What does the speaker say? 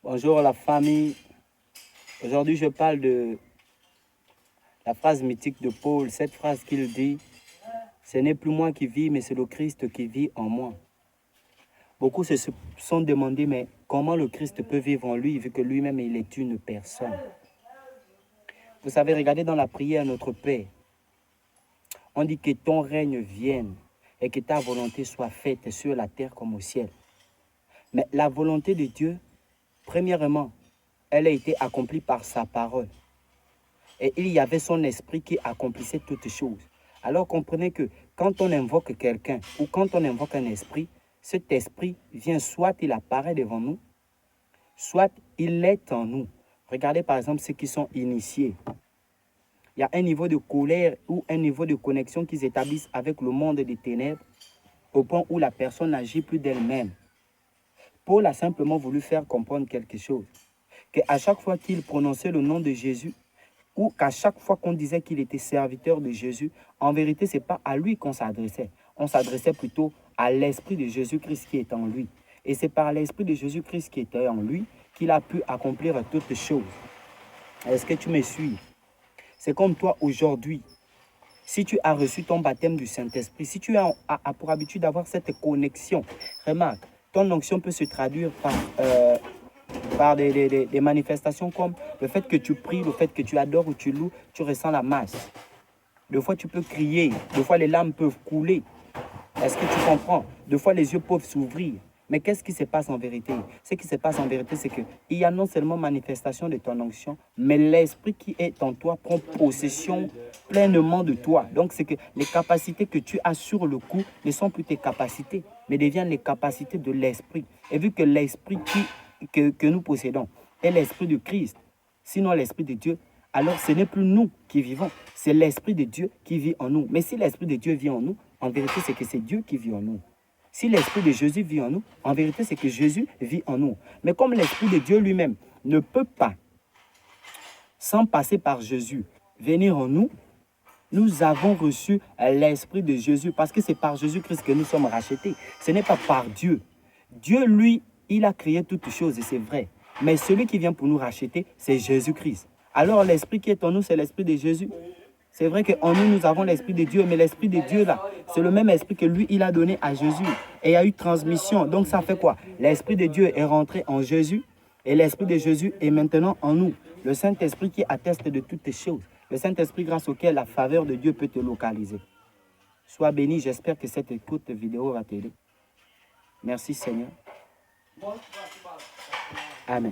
Bonjour la famille. Aujourd'hui, je parle de la phrase mythique de Paul. Cette phrase qu'il dit, ce n'est plus moi qui vis, mais c'est le Christ qui vit en moi. Beaucoup se sont demandé, mais comment le Christ peut vivre en lui, vu que lui-même, il est une personne. Vous savez, regardez dans la prière Notre Père. On dit que ton règne vienne et que ta volonté soit faite sur la terre comme au ciel. Mais la volonté de Dieu, premièrement, elle a été accomplie par sa parole. Et il y avait son esprit qui accomplissait toutes choses. Alors comprenez que quand on invoque quelqu'un ou quand on invoque un esprit, cet esprit vient, soit il apparaît devant nous, soit il est en nous. Regardez par exemple ceux qui sont initiés. Il y a un niveau de colère ou un niveau de connexion qu'ils établissent avec le monde des ténèbres au point où la personne n'agit plus d'elle-même. Paul a simplement voulu faire comprendre quelque chose. Qu'à chaque fois qu'il prononçait le nom de Jésus, ou qu'à chaque fois qu'on disait qu'il était serviteur de Jésus, en vérité, ce n'est pas à lui qu'on s'adressait. On s'adressait plutôt à l'Esprit de Jésus-Christ qui est en lui. Et c'est par l'Esprit de Jésus-Christ qui était en lui qu'il a pu accomplir toutes choses. Est-ce que tu me suis? C'est comme toi aujourd'hui. Si tu as reçu ton baptême du Saint-Esprit, si tu as pour habitude d'avoir cette connexion, remarque, ton onction peut se traduire par des manifestations comme le fait que tu pries, le fait que tu adores ou tu loues, tu ressens la masse. Des fois, tu peux crier. Des fois, les larmes peuvent couler. Est-ce que tu comprends? Des fois, les yeux peuvent s'ouvrir. Mais qu'est-ce qui se passe en vérité? Ce qui se passe en vérité, c'est qu'il y a non seulement manifestation de ton onction, mais l'esprit qui est en toi prend possession pleinement de toi. Donc, c'est que les capacités que tu as sur le coup ne sont plus tes capacités, mais deviennent les capacités de l'esprit. Et vu que l'esprit que nous possédons est l'esprit de Christ, sinon l'esprit de Dieu, alors ce n'est plus nous qui vivons, c'est l'esprit de Dieu qui vit en nous. Mais si l'esprit de Dieu vit en nous, en vérité, c'est que c'est Dieu qui vit en nous. Si l'esprit de Jésus vit en nous, en vérité, c'est que Jésus vit en nous. Mais comme l'esprit de Dieu lui-même ne peut pas, sans passer par Jésus, venir en nous, nous avons reçu l'esprit de Jésus parce que c'est par Jésus-Christ que nous sommes rachetés. Ce n'est pas par Dieu. Dieu, lui, il a créé toutes choses et c'est vrai. Mais celui qui vient pour nous racheter, c'est Jésus-Christ. Alors l'esprit qui est en nous, c'est l'esprit de Jésus. C'est vrai qu'en nous, nous avons l'esprit de Dieu, mais l'esprit de Dieu, là, c'est le même esprit que lui, il a donné à Jésus. Et il y a eu transmission. Donc ça fait quoi? L'esprit de Dieu est rentré en Jésus et l'esprit de Jésus est maintenant en nous. Le Saint-Esprit qui atteste de toutes les choses. Le Saint-Esprit grâce auquel la faveur de Dieu peut te localiser. Sois béni, j'espère que cette écoute vidéo va t'aider. Merci Seigneur. Amen.